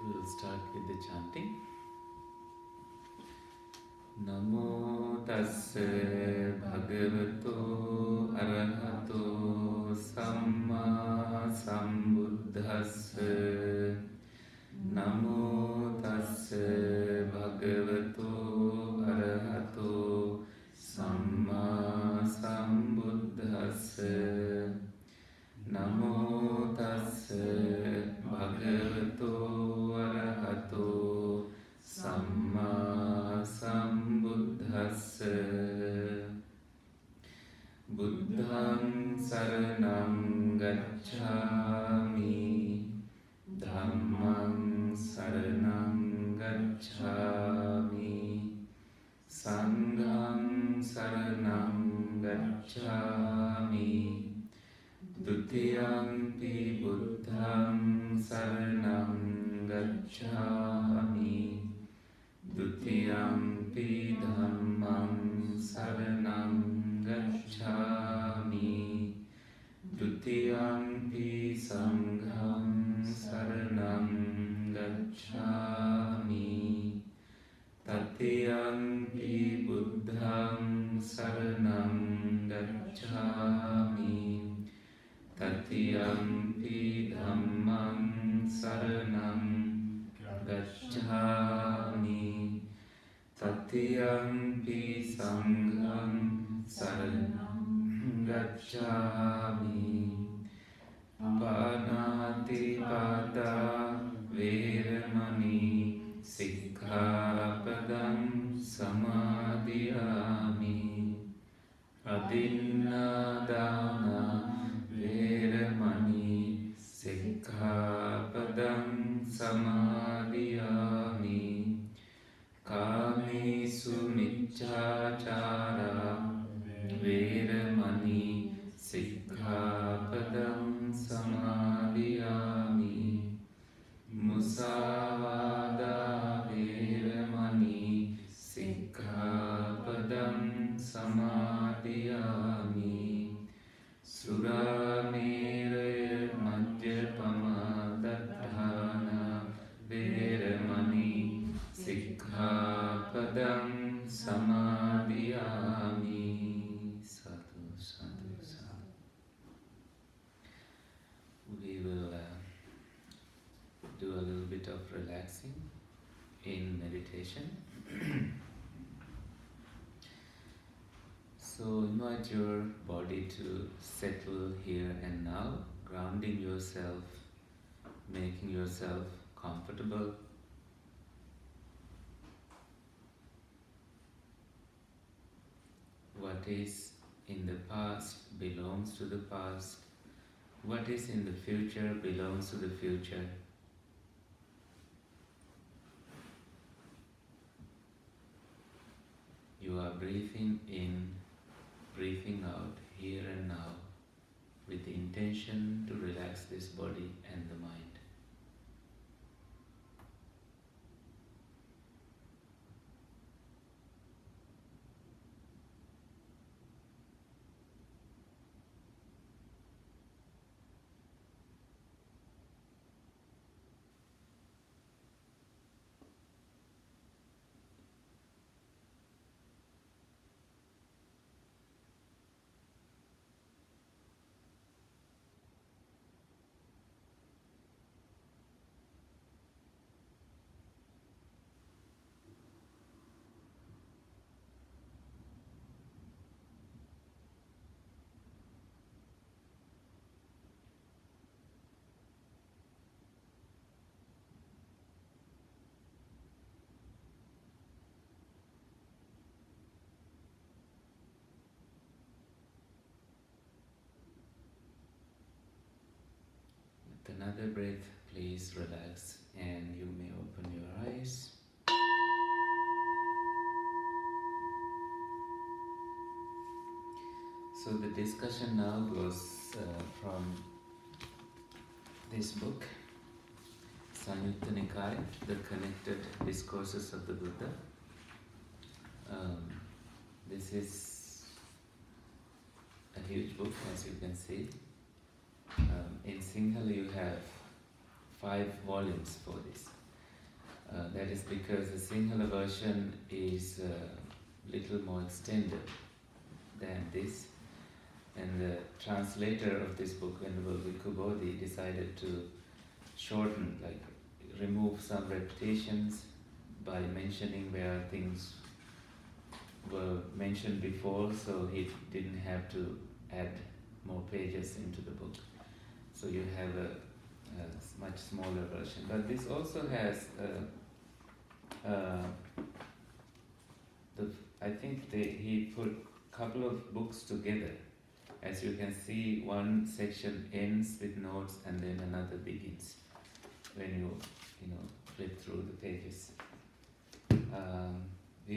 We'll start with the chanting. Namo tassa bhagavato arahato samma sambuddhassa. Namo tassa bhagavato arahato samma sambuddhassa. Namo tassa bhagavato arahato samma sambuddhassa. Buddhaṃ saranam gacchāmi, Dhammaṃ saranam gacchāmi, Sanghaṃ saranam gacchāmi, Dutiyampi buddhaṃ saranam gacchāmi, Dutiyampi dhammaṃ saranam gacchāmi, Dutiyampi sanghaṃ saranam gacchāmi, Tatiyampi buddhaṃ saranam gacchāmi, Tatiyampi dhammaṃ saranam gacchāmi, Tatiyampi sanghaṃ saranam gacchāmi. Pānāti pātā vēramani sikkhapadam samadhiyāmi. Adinādāna vēramani sikkhapadam samadhiyāmi. Kāmesu micchācārā vēramani sikkhapadam samadhiyāmi. Musāvādā vēramani sikkhapadam samadhiyāmi. Surāmeraya majjapamā daddhāna vēramani sikkhapadam samadhiyāmi. Sadhu, sadhu, sadhu. We will do a little bit of relaxing in meditation. So invite your body to settle here and now, grounding yourself, making yourself comfortable. What is in the past belongs to the past. What is in the future belongs to the future. You are breathing in, breathing out, here and now, with the intention to relax this body and the mind. With another breath, please relax and you may open your eyes. So the discussion now goes from this book, Samyutta Nikāya, the Connected Discourses of the Buddha. This is a huge book, as you can see. In Sinhala you have 5 volumes for this. That is because the Sinhala version is a little more extended than this, and the translator of this book, Venerable Bhikkhu Bodhi, decided to shorten, like remove some repetitions by mentioning where things were mentioned before, so he didn't have to add more pages into the book. So you have a much smaller version. But this also has I think he put a couple of books together. As you can see, one section ends with notes and then another begins when you flip through the pages. We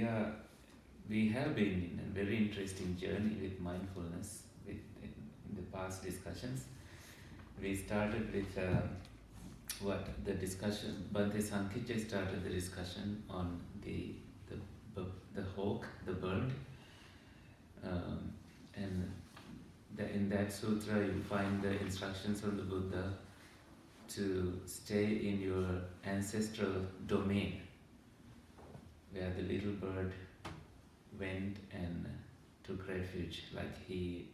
have been in a very interesting journey with mindfulness in the past discussions. We started with the discussion. Bhante Sankhicha started the discussion on the hawk, the bird, and in that sutra you find the instructions from the Buddha to stay in your ancestral domain, where the little bird went and took refuge, like he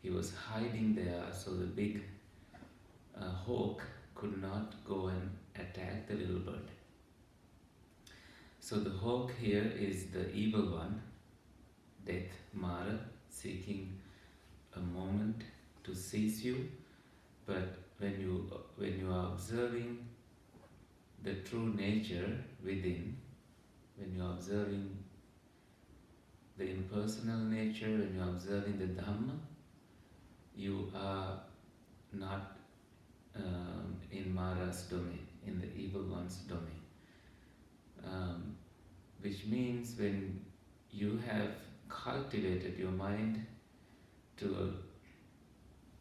was hiding there, so the big hawk could not go and attack the little bird. So the hawk here is the evil one, death, Mara, seeking a moment to seize you. But when you are observing the true nature within, when you are observing the impersonal nature, when you are observing the Dhamma, you are not in Mara's domain, in the evil one's domain. Which means when you have cultivated your mind to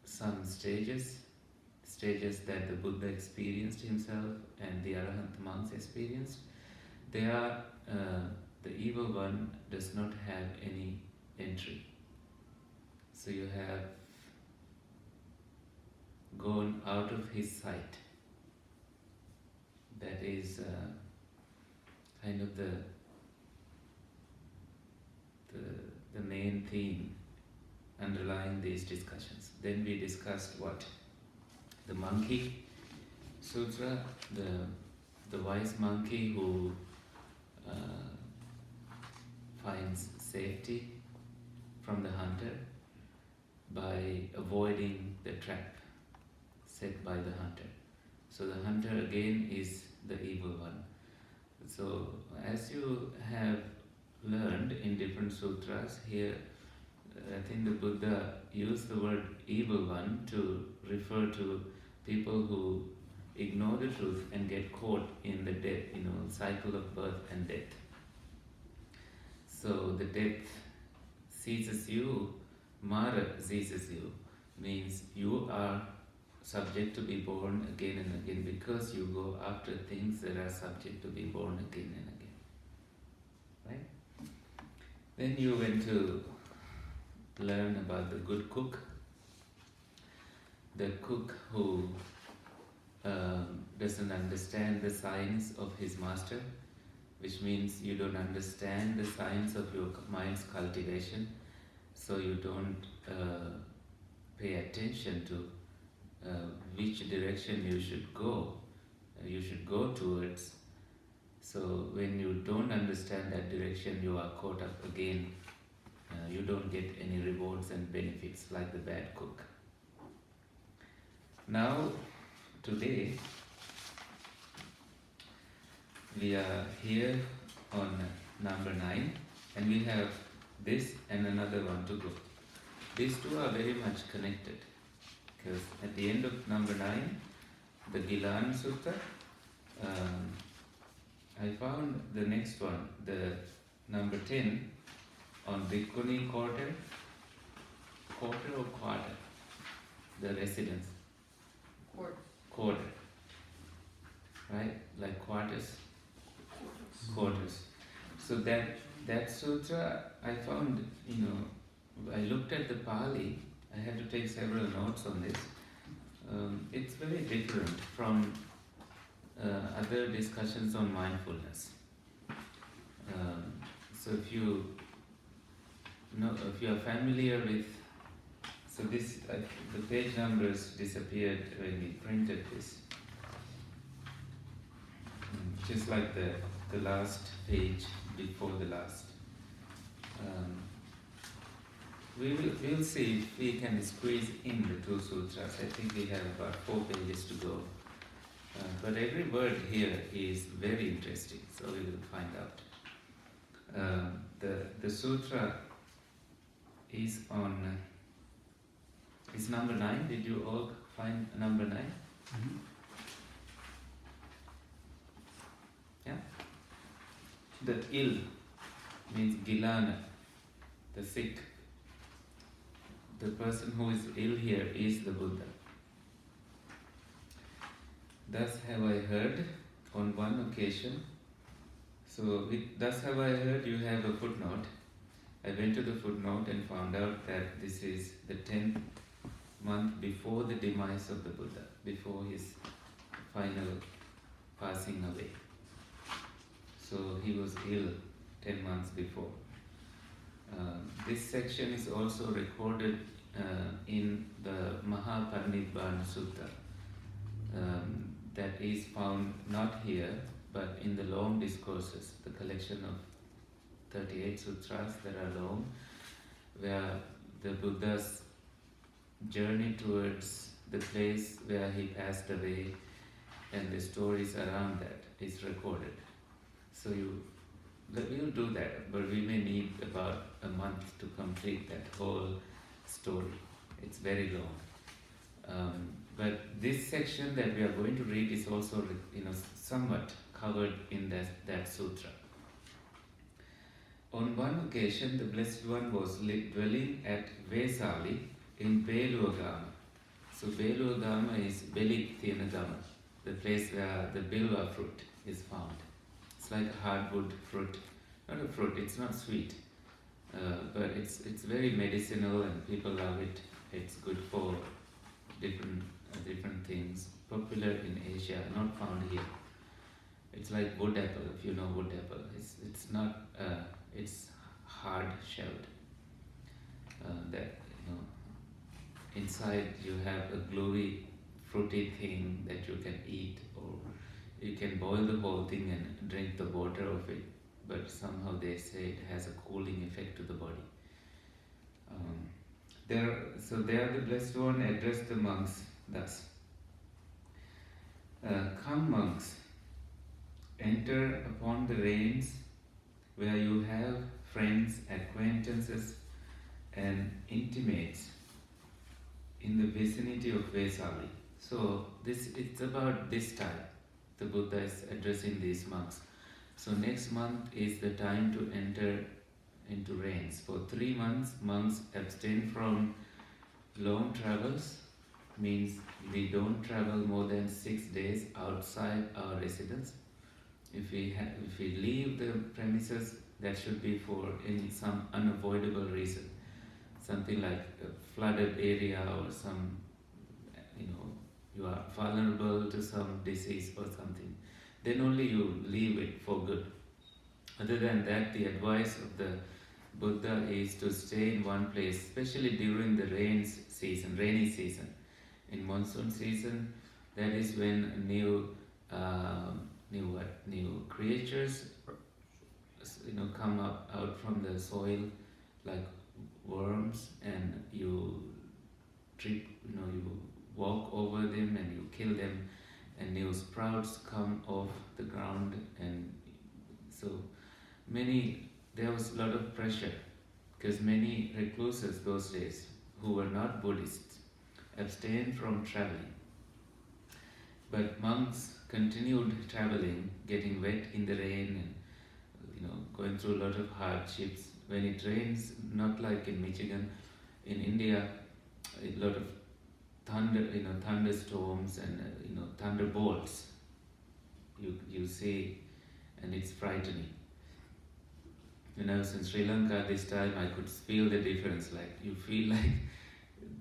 some stages that the Buddha experienced himself and the Arahant monks experienced, the evil one does not have any entry. So you have gone out of his sight. That is kind of the main theme underlying these discussions. Then we discussed the monkey sutra, the wise monkey who finds safety from the hunter by avoiding the trap set by the hunter. So the hunter again is the evil one. So as you have learned in different sutras, here I think the Buddha used the word evil one to refer to people who ignore the truth and get caught in the death, cycle of birth and death. So the death seizes you, Mara seizes you, means you are subject to be born again and again because you go after things that are subject to be born again and again. Right? Then you went to learn about the good cook, the cook who doesn't understand the science of his master, which means you don't understand the science of your mind's cultivation, so you don't pay attention to which direction you should go towards. So when you don't understand that direction, you are caught up again. You don't get any rewards and benefits like the bad cook. Now, today, we are here on number 9, and we have this and another one to go. These two are very much connected, because at the end of number 9, the Gilāna Sutta, I found the next one, the number 10, on Bhikkhuni quarter or quarter, the residence. Quarter. Right? Like quarters. So that sutra, I found, I looked at the Pali, I had to take several notes on this. It's very different from other discussions on mindfulness. So if you are familiar with, so this the page numbers disappeared when we printed this. Just like the last page before the last. We'll see if we can squeeze in the two sutras. I think we have about 4 pages to go. But every word here is very interesting, so we will find out. The sutra is on, is number 9. Did you all find number 9? Mm-hmm. Yeah? The ill means Gilāna, the sick. The person who is ill here is the Buddha. Thus have I heard on one occasion. So, thus have I heard, you have a footnote. I went to the footnote and found out that this is the 10th month before the demise of the Buddha, before his final passing away. So he was ill 10 months before. This section is also recorded in the Mahaparinibbana Sutta. That is found not here, but in the long discourses, the collection of 38 sutras that are long, where the Buddha's journey towards the place where he passed away and the stories around that is recorded. So we'll do that, but we may need about a month to complete that whole story. It's very long. But this section that we are going to read is also, somewhat covered in that sutra. On one occasion, the Blessed One was dwelling at Vesali in Beluragama. So Beluragama is Belithinagama, the place where the bilva fruit is found. It's like a hardwood fruit. Not a fruit, it's not sweet. But it's very medicinal and people love it. It's good for different things. Popular in Asia, not found here. It's like wood apple, if you know wood apple. It's not, it's hard shelled. Inside you have a gluey, fruity thing that you can eat, or you can boil the whole thing and drink the water of it. But somehow they say it has a cooling effect to the body. There the Blessed One addressed the monks thus. Come monks, enter upon the reigns where you have friends, acquaintances and intimates in the vicinity of Vesali. So it's about this time the Buddha is addressing these monks. So next month is the time to enter into reigns. For 3 months, monks abstain from long travels, means we don't travel more than 6 days outside our residence. If we leave the premises, that should be for some unavoidable reason, something like a flooded area or some, you are vulnerable to some disease or something. Then only you leave it for good. Other than that, the advice of the Buddha is to stay in one place, especially during the rainy season. In monsoon season, that is when new creatures, come out from the soil, like worms, and you walk over them and you kill them, and new sprouts come off the ground, and so there was a lot of pressure, because many recluses those days who were not Buddhists abstained from traveling. But monks continued traveling, getting wet in the rain and going through a lot of hardships. When it rains, not like in Michigan, in India, a lot of thunderstorms and thunderbolts you see, and it's frightening. When I was in Sri Lanka this time, I could feel the difference. Like you feel like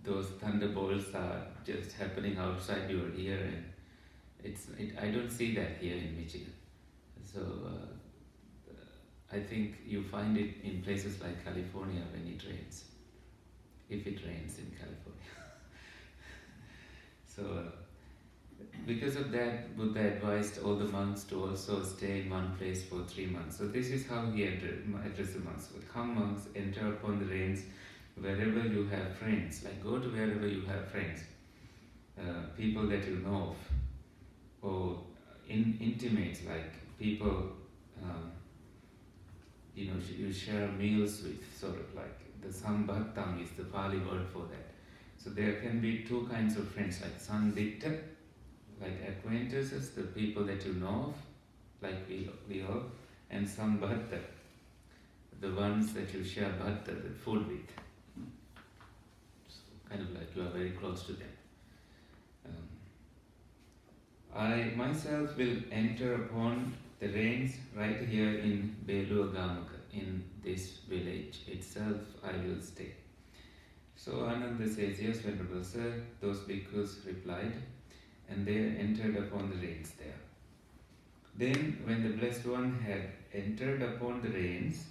those thunderbolts are just happening outside your ear, I don't see that here in Michigan. So I think you find it in places like California when it rains, if it rains in California. So because of that, Buddha advised all the monks to also stay in one place for 3 months. So this is how he addressed the monks. Come monks, enter upon the reins wherever you have friends. Like go to wherever you have friends, people that you know of, or intimates, like people you share meals with, sort of like the sambhattam is the Pali word for that. So there can be two kinds of friends, like sanditta, like acquaintances, the people that you know of, like we all, and sambhatta, the ones that you share bhatta, the food with. So kind of like you are very close to them. I myself will enter upon the reins right here in Beluagamaka, in this village itself I will stay. So Ananda says, yes, Venerable Sir, those bhikkhus replied, and they entered upon the reins there. Then, when the Blessed One had entered upon the reins,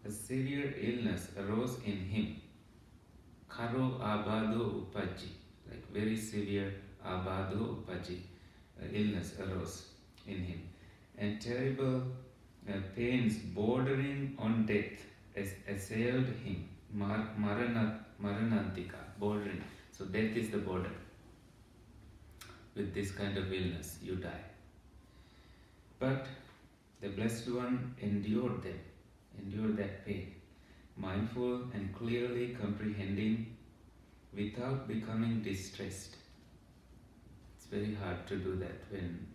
a severe illness arose in him. Karo abado upaji, like very severe abado upaji, illness arose in him. And terrible pains bordering on death assailed him. Maranantika, bordering. So death is the border. With this kind of illness, you die. But the Blessed One endured that pain, mindful and clearly comprehending without becoming distressed. It's very hard to do that when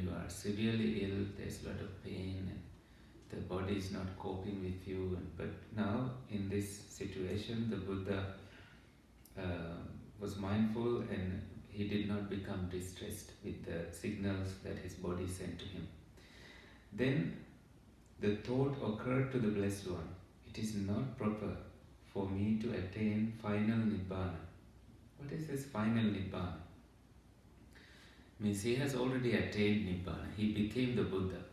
you are severely ill, there's a lot of pain and the body is not coping with you. But now, in this situation, the Buddha was mindful and he did not become distressed with the signals that his body sent to him. Then the thought occurred to the Blessed One, it is not proper for me to attain final Nibbana. What is this final Nibbana? Means he has already attained Nibbana, he became the Buddha.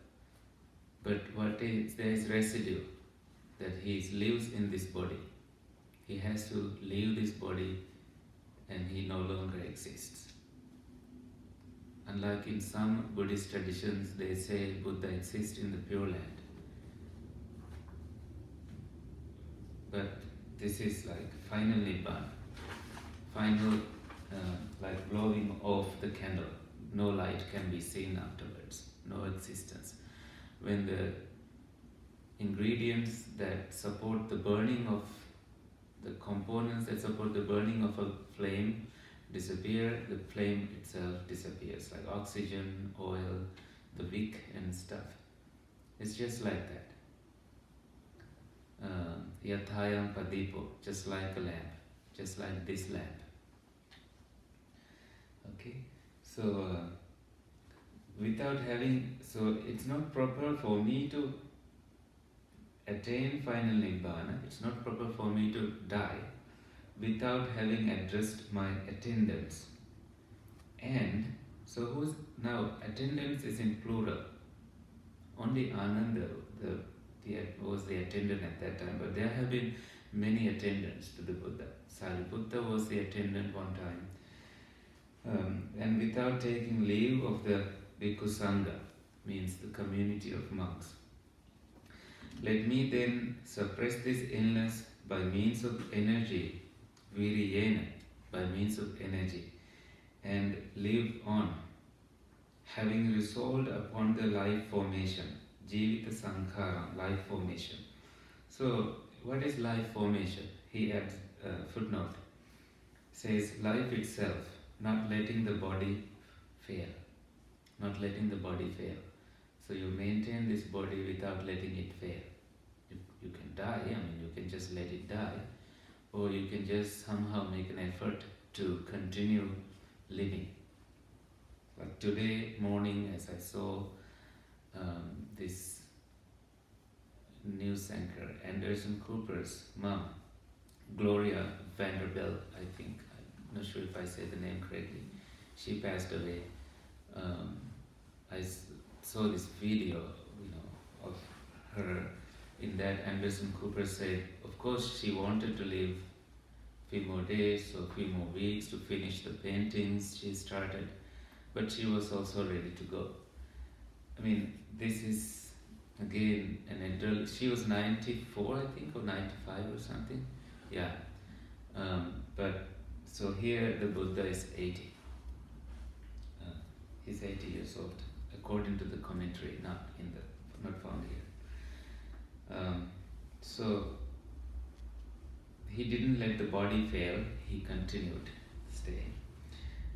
But there is residue, that he lives in this body. He has to leave this body and he no longer exists. Unlike in some Buddhist traditions, they say Buddha exists in the Pure Land. But this is like final Nibbana, final like blowing off the candle. No light can be seen afterwards, no existence. When the ingredients that support the burning of the components that support the burning of a flame disappear, the flame itself disappears, like oxygen, oil, the wick and stuff. It's just like that. Yathayam padipo, just like a lamp, just like this lamp. Okay, so so it's not proper for me to attain final Nibbana, it's not proper for me to die without having addressed my attendants. And so now attendants is in plural. Only Ananda was the attendant at that time, but there have been many attendants to the Buddha. Sariputta was the attendant one time. And without taking leave of the Bhikkhu Sangha, means the community of monks. Let me then suppress this illness by means of energy, viriyena, by means of energy, and live on, having resolved upon the life formation, jivita sankharam, life formation. So, what is life formation? He adds a footnote, says life itself, not letting the body fail. Not letting the body fail. So you maintain this body without letting it fail. You can die, you can just let it die, or you can just somehow make an effort to continue living. Like today morning, as I saw this news anchor, Anderson Cooper's mom, Gloria Vanderbilt, I think, I'm not sure if I said the name correctly, she passed away. saw this video, of her in that Anderson Cooper said, of course she wanted to live few more days or few more weeks to finish the paintings she started, but she was also ready to go. I mean, this is again an adult. She was 94, I think, or 95 or something. Yeah. But so here the Buddha is 80. He's 80 years old, according to the commentary, not found here. So he didn't let the body fail. He continued staying.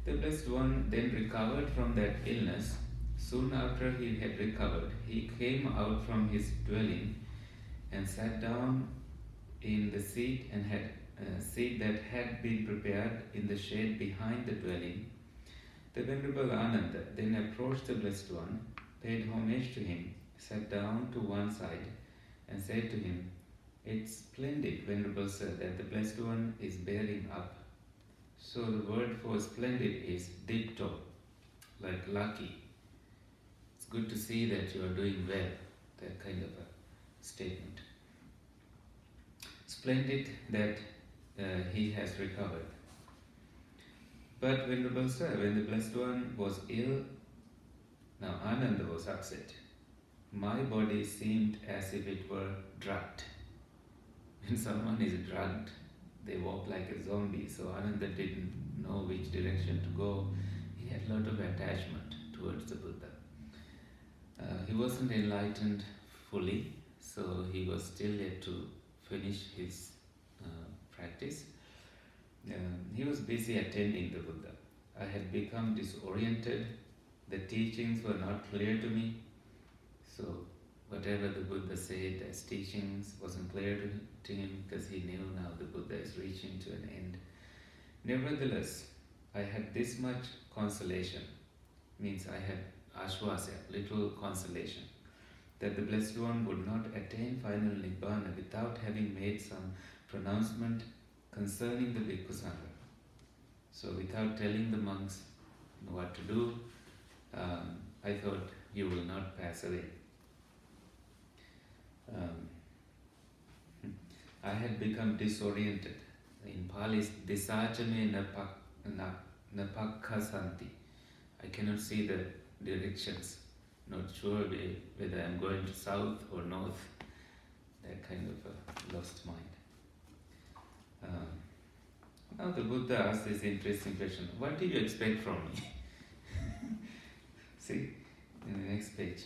The Blessed One then recovered from that illness. Soon after he had recovered, he came out from his dwelling and sat down in the seat and had seat that had been prepared in the shade behind the dwelling. The Venerable Ananda then approached the Blessed One, paid homage to him, sat down to one side, and said to him, "It's splendid, Venerable Sir, that the Blessed One is bearing up." So the word for splendid is ditto, like lucky. It's good to see that you are doing well, that kind of a statement. Splendid that he has recovered. But Venerable Sir, when the Blessed One was ill, now Ananda was upset. My body seemed as if it were drugged. When someone is drugged, they walk like a zombie, so Ananda didn't know which direction to go. He had a lot of attachment towards the Buddha. He wasn't enlightened fully, so he was still yet to finish his practice. He was busy attending the Buddha. I had become disoriented. The teachings were not clear to me. So whatever the Buddha said as teachings wasn't clear to him, because he knew now the Buddha is reaching to an end. Nevertheless, I had this much consolation, means I had ashvasya, little consolation, that the Blessed One would not attain final Nibbana without having made some pronouncement concerning the Bhikkhu Sangha. So without telling the monks what to do, I thought, you will not pass away. I had become disoriented. In Pali, disachame napakhasanti. I cannot see the directions, not sure whether I am going to south or north. That kind of a lost mind. Now the Buddha asked this interesting question, what do you expect from me? See, in the next page.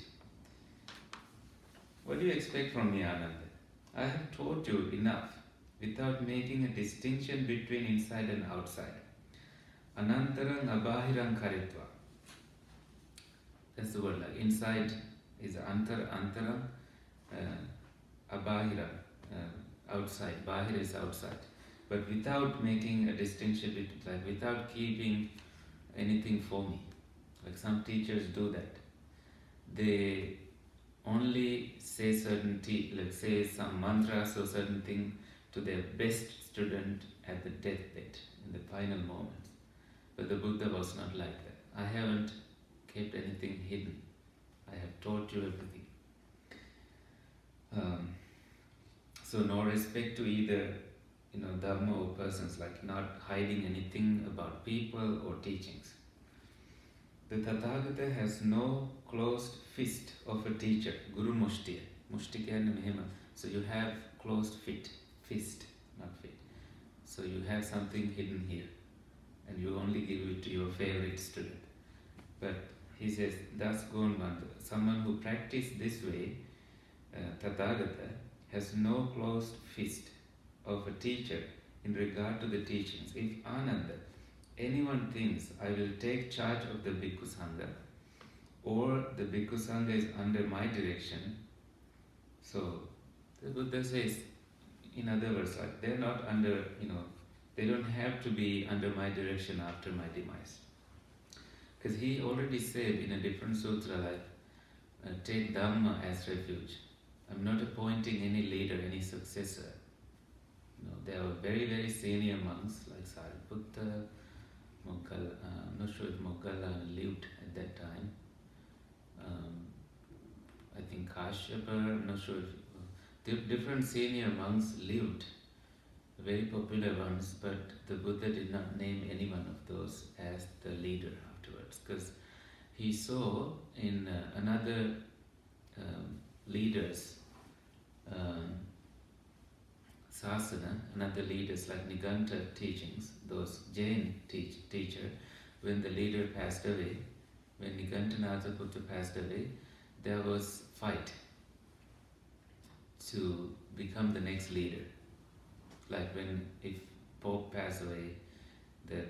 What do you expect from me, Ananda? I have taught you enough without making a distinction between inside and outside. Anantarang abahirang karitva. That's the word, like inside is antaram, abahira, outside. Bahira is outside. But without making a distinction between, like without keeping anything for me. Like some teachers do that. They only say certain let's say some mantras or certain thing to their best student at the deathbed, in the final moments. But the Buddha was not like that. I haven't kept anything hidden. I have taught you everything. So no respect to either, dharma or persons, like not hiding anything about people or teachings. The Tathagata has no closed fist of a teacher, Guru Mushtiya. Mushtika and Mehema. So you have closed fist, not fit. So you have something hidden here, and you only give it to your favorite student. But he says, thus Gonbandha, someone who practiced this way, Tathagata, has no closed fist of a teacher in regard to the teachings. If Ananda, anyone thinks I will take charge of the Bhikkhu Sangha, or the Bhikkhu Sangha is under my direction, so the Buddha says, in other words, like they're not under, they don't have to be under my direction after my demise. Because he already said in a different sutra, like, take Dhamma as refuge. I'm not appointing any leader, any successor. There are very, very senior monks like Sariputta, Moggalla. I'm not sure if Moggalla lived at that time. Kashyapa, I'm not sure if different senior monks lived, very popular ones, but the Buddha did not name any one of those as the leader afterwards, because he saw in another leaders, sasana, another leaders like Niganta teachings, those Jain teacher, when the leader passed away, when Nigantanatha Buddha passed away, there was fight to become the next leader. Like when if Pope passed away, that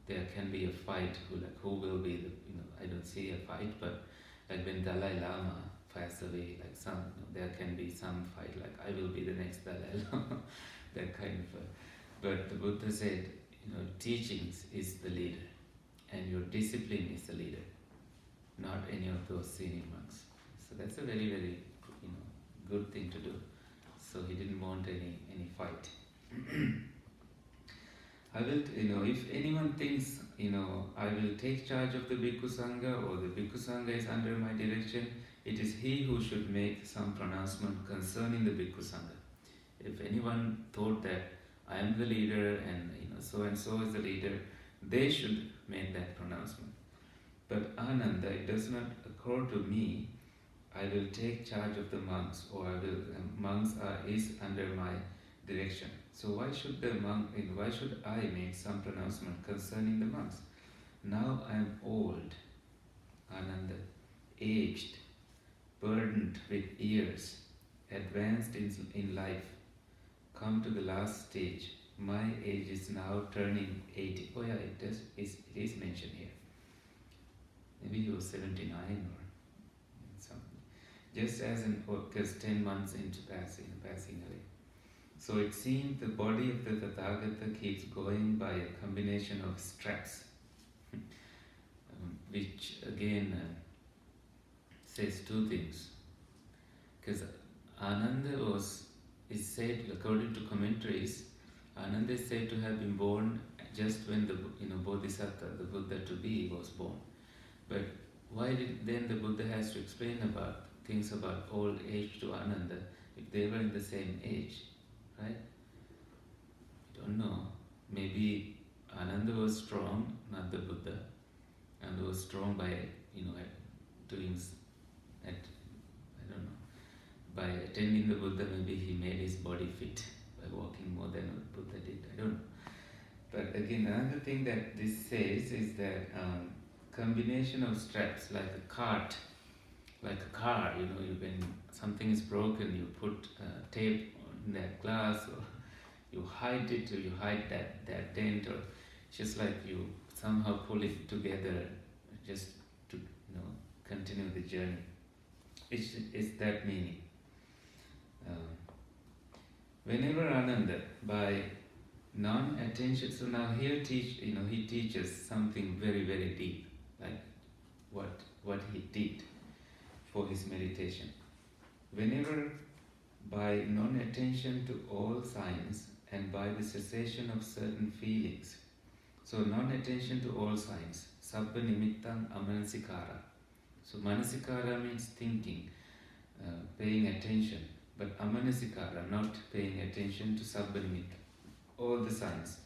there can be a fight who will be the, I don't see a fight, but like when Dalai Lama passed away, like there can be some fight, like I will be the next Dalai Lama, that kind of. But the Buddha said, teachings is the leader, and your discipline is the leader, not any of those senior monks. So that's a very, very, good thing to do. So he didn't want any fight. I will, if anyone thinks, I will take charge of the Bhikkhu Sangha, or the Bhikkhu Sangha is under my direction, it is he who should make some pronouncement concerning the Bhikkhu Sangha. If anyone thought that I am the leader and so and so is the leader, they should make that pronouncement. But Ananda, it does not occur to me, I will take charge of the monks, or monks is under my direction. So why should why should I make some pronouncement concerning the monks? Now I am old, Ananda, aged, burdened with years, advanced in life, come to the last stage. My age is now turning 80. Oh yeah, it is mentioned here. Maybe he was 79 or something. Just as because 10 months into passing away. So it seems the body of the Tathagata keeps going by a combination of straps, which again says two things. Because Ananda is said, according to commentaries, Ananda is said to have been born just when the Bodhisattva, the Buddha to be, was born. But why did then the Buddha has to explain about things about old age to Ananda if they were in the same age, right? I don't know. Maybe Ananda was strong, not the Buddha, and was strong by by attending the Buddha. Maybe he made his body fit by walking more than what Buddha did. I don't know. But again, another thing that this says is that combination of straps, like a cart, like a car, when something is broken, you put tape on that glass, or you hide it, or you hide that dent, or just like you somehow pull it together just to continue the journey. It's that meaning. Whenever Ananda, by non-attention, so now here he teaches something very, very deep, like what he did for his meditation. Whenever by non-attention to all signs and by the cessation of certain feelings, so non-attention to all signs, sabba nimittang amanasikara. So manasikara means thinking, paying attention, but amanasikara, not paying attention to sabba nimitta, all the signs.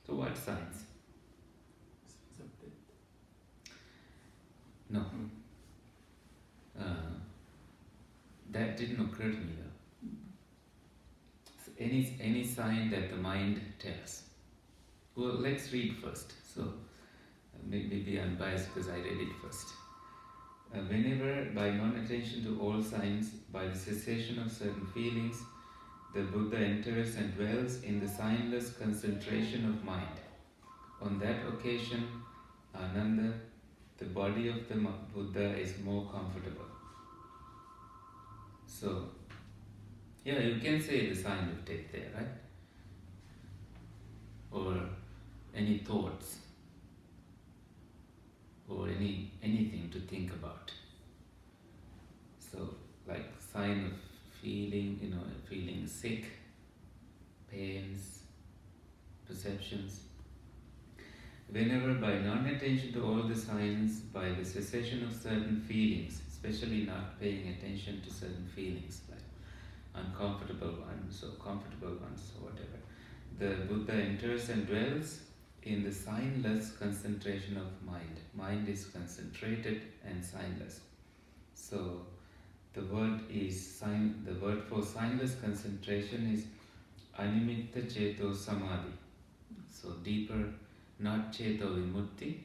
So what signs? No. That didn't occur to me though. So any sign that the mind tells. Well, let's read first. So maybe I'm biased because I read it first. Whenever, by non-attention to all signs, by the cessation of certain feelings, the Buddha enters and dwells in the signless concentration of mind. On that occasion, Ananda, the body of the Buddha is more comfortable. So, yeah, you can say the sign of death there, right? Or any thoughts, or anything to think about. So, like sign of feeling sick, pains, perceptions. Whenever by non-attention to all the signs, by the cessation of certain feelings, especially not paying attention to certain feelings like uncomfortable ones or comfortable ones or whatever, the Buddha enters and dwells in the signless concentration of mind. Mind is concentrated and signless. So the word for signless concentration is animitta ceto samadhi. So deeper, not ceto vimutti.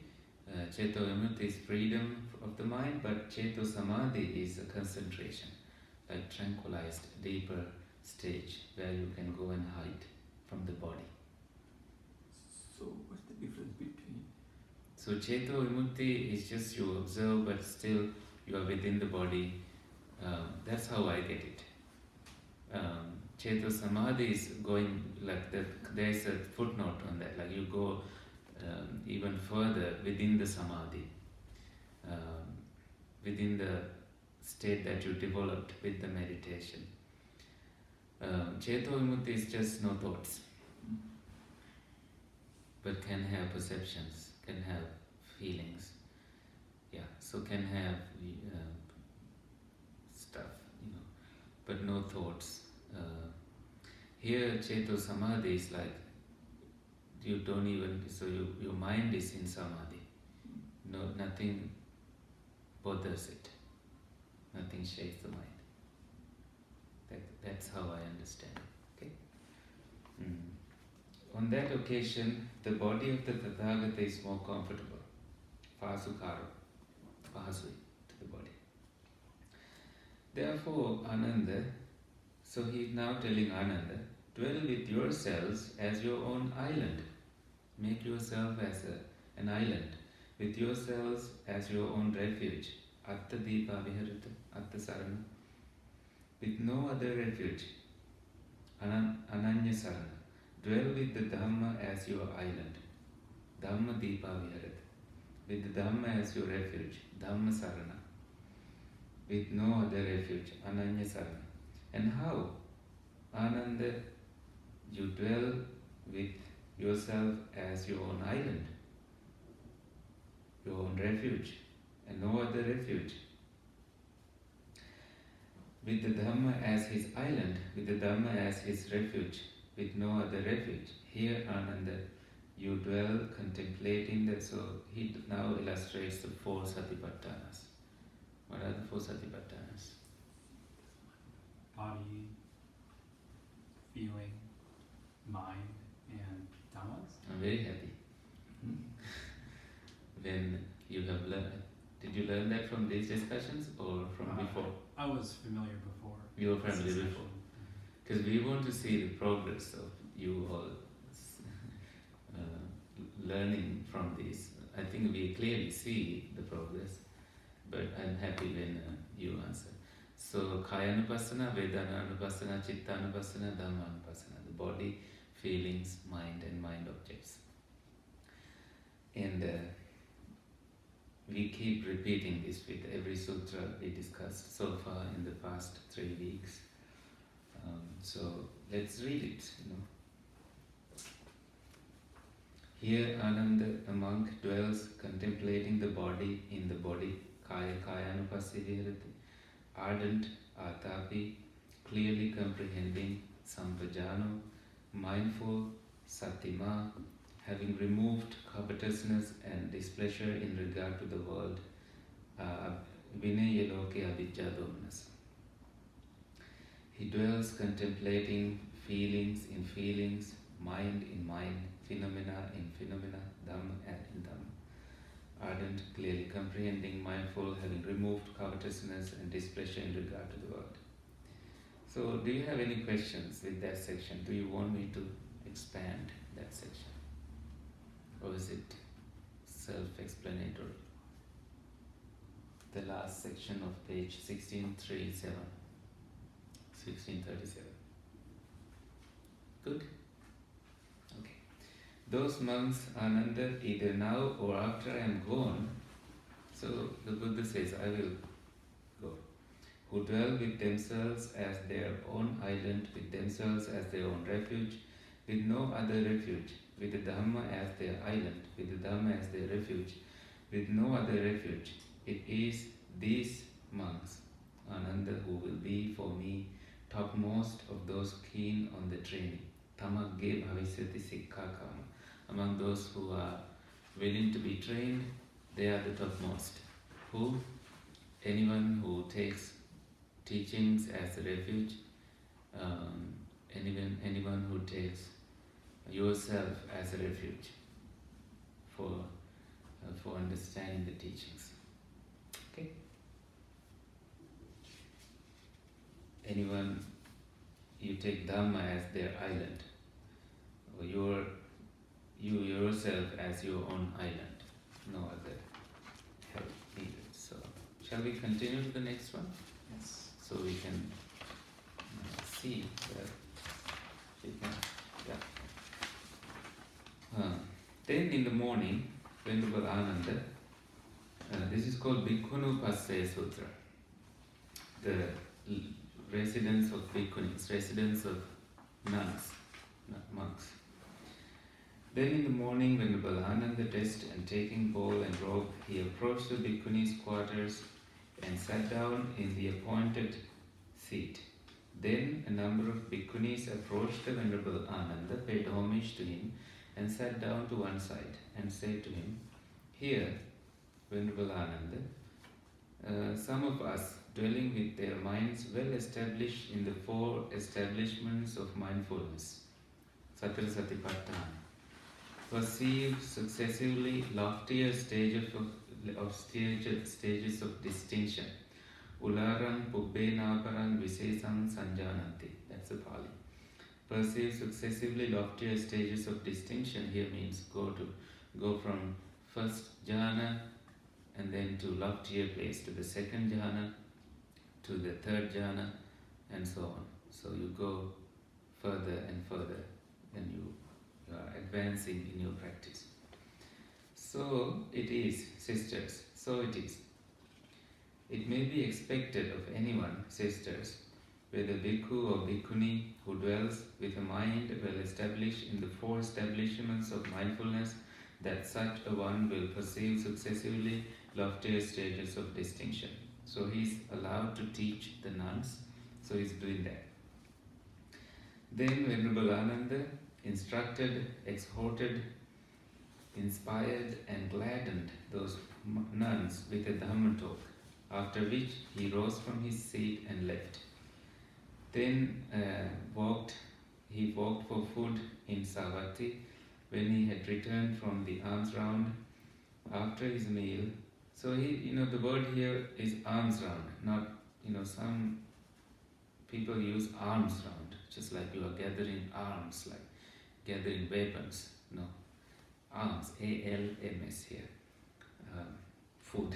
Ceto vimutti is freedom of the mind, but ceto samadhi is a concentration, like tranquilized, deeper stage where you can go and hide from the body. So what's the difference between? So ceto vimutti is just you observe, but still you are within the body. That's how I get it. Ceto samadhi is going like that. There's a footnote on that. Like you go even further within the samadhi, within the state that you developed with the meditation. Ceto vimutti is just no thoughts, but can have perceptions, can have feelings. Yeah, so can have stuff, but no thoughts. Here, Ceto Samadhi is like you don't even, so your mind is in Samadhi. No, nothing bothers it. Nothing shakes the mind. That's how I understand. Okay. On that occasion, the body of the Tathagata is more comfortable. Phasukaro, phasui to the body. Therefore, Ananda, so he is now telling Ananda, dwell with yourselves as your own island. Make yourself as an island, with yourselves as your own refuge. Atta Deepa Viharata, Atta Sarana. With no other refuge. Ananya Sarana. Dwell with the Dhamma as your island. Dhamma Deepa Viharata. With the Dhamma as your refuge. Dhamma Sarana. With no other refuge. Ananya Sarana. And how? Ananda, you dwell with yourself as your own island, your own refuge, and no other refuge. With the Dhamma as his island, with the Dhamma as his refuge, with no other refuge. Here, Ananda, you dwell contemplating that. So he now illustrates the 4 Satipatthanas. What are the 4 Satipatthanas? Body, feeling, mind, and dhammas. I'm very happy. When you have learned, did you learn that from these discussions or from before? I was familiar before. You were familiar before. Because we want to see the progress of you all learning from these. I think we clearly see the progress, but I'm happy when you answer. So, Kayanupassana, Vedananupassana, Chittanupassana, Dhammanupassana, the body, feelings, mind and mind objects. And we keep repeating this with every sutra we discussed so far in the past 3 weeks. So let's read it. Here Ananda, a monk, dwells contemplating the body in the body, Kaya Kayanupassaya Viharati, ardent, atapi, clearly comprehending, sampajano, mindful, satima, having removed covetousness and displeasure in regard to the world, vinaya loke avijja domanasa. He dwells contemplating feelings in feelings, mind in mind, phenomena in phenomena, dhamma in dhamma. Ardent, clearly comprehending, mindful, having removed covetousness and displeasure in regard to the world. So, do you have any questions with that section? Do you want me to expand that section? Or is it self-explanatory? The last section of page 1637. 1637. Good? Okay. Those monks, Ananda, either now or after I am gone, so the Buddha says, I will go, who dwell with themselves as their own island, with themselves as their own refuge, with no other refuge, with the Dhamma as their island, with the Dhamma as their refuge, with no other refuge. It is these monks, Ananda, who will be for me topmost of those keen on the training. Tamagge bhavisyati sikkakama. Among those who are willing to be trained, they are the topmost. Who? Anyone who takes teachings as a refuge, anyone who takes yourself as a refuge for understanding the teachings. Okay. Anyone, you take Dhamma as their island, or you yourself as your own island. No other help needed. So, shall we continue to the next one? Yes. So we can see that we can, Then in the morning, Venerable Ananda, this is called Bhikkhunupassaya Sutra, the residence of Bhikkhunis, residence of nuns, not monks. Then in the morning, Venerable Ananda, dressed and taking bowl and robe, he approached the Bhikkhunis' quarters and sat down in the appointed seat. Then a number of Bhikkhunis approached the Venerable Ananda, paid homage to him, and sat down to one side and said to him, "Here, Venerable Ananda, some of us, dwelling with their minds well established in the four establishments of mindfulness, Satara Satipatthana, perceive successively loftier stages of distinction. Ularang Pubbenaparang Visesang Sanjananti." That's the Pali. Perceive successively loftier stages of distinction here means go from first jhana and then to loftier place, to the second jhana, to the third jhana, and so on. So you go further and further when you are advancing in your practice. So it is, sisters, so it is. It may be expected of anyone, sisters, whether bhikkhu or bhikkhuni who dwells with a mind well established in the four establishments of mindfulness, that such a one will perceive successively loftier stages of distinction. So he is allowed to teach the nuns, so he is doing that. Then Venerable Ananda instructed, exhorted, inspired and gladdened those nuns with a Dhamma talk, after which he rose from his seat and left. Then he walked for food in Savatthi. When he had returned from the alms round, after his meal, so the word here is alms round, not, some people use arms round, just like you are gathering arms, like gathering weapons. No, alms, A-L-M-S here, food.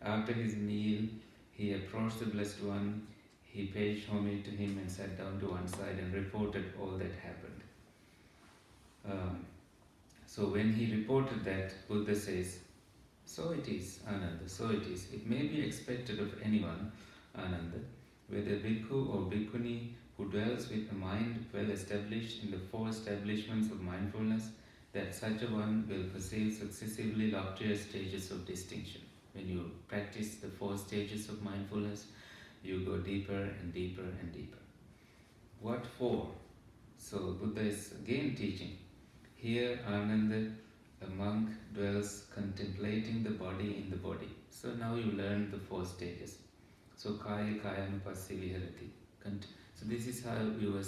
After his meal, he approached the Blessed One, he paid homage to him and sat down to one side and reported all that happened. So when he reported that, Buddha says, "So it is, Ananda, so it is. It may be expected of anyone, Ananda, whether bhikkhu or bhikkhuni who dwells with a mind well established in the four establishments of mindfulness, that such a one will perceive successively loftier stages of distinction." When you practice the four stages of mindfulness, you go deeper and deeper and deeper. What for? So Buddha is again teaching. Here Ananda, a monk, dwells contemplating the body in the body. So now you learn the four stages. So Kaya Kayanupassaya Viharati. So this is how you